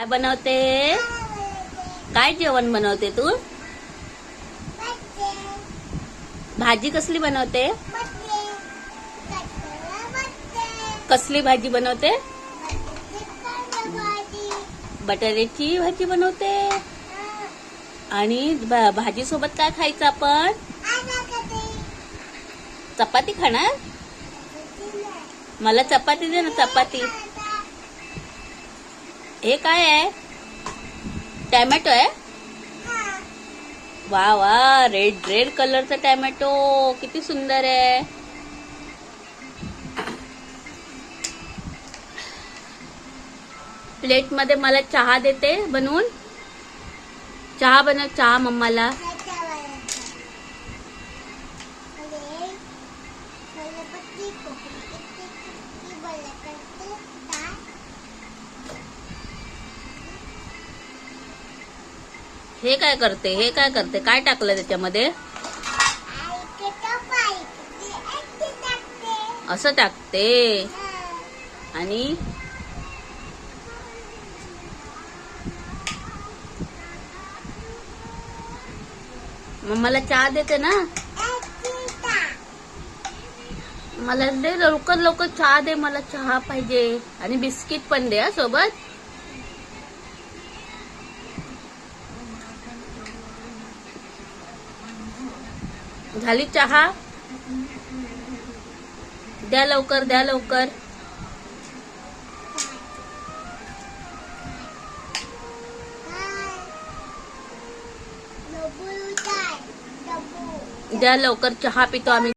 काय बनवते? काय जेवण बनवते तू? भाजी कसली बनवते? कसली भाजी बनवते? बटाट्याची भाजी बनवते. आणि भाजी सोबत काय खायचं आपण? चपाती खाणार? मला चपाती दे ना, चपाती. हे काय आहे? टॅमॅटो आहे? वा वा, रेड रेड कलरचा टॅमॅटो किती सुंदर आहे. प्लेट मध्ये मला चहा देते बनवून. चहा बनव, चहा मम्माला. हे काय करते? हे काय करते? काय टाकलं त्याच्यामध्ये? असं टाकते. आणि मम्माला चहा देते ना. मला दे लवकर लवकर चहा दे. मला चहा पाहिजे. आणि बिस्किट पण दे सोबत. झाली चहा? द्या लवकर, द्या लवकर. द्या लवकर, चहा पितो आम्ही.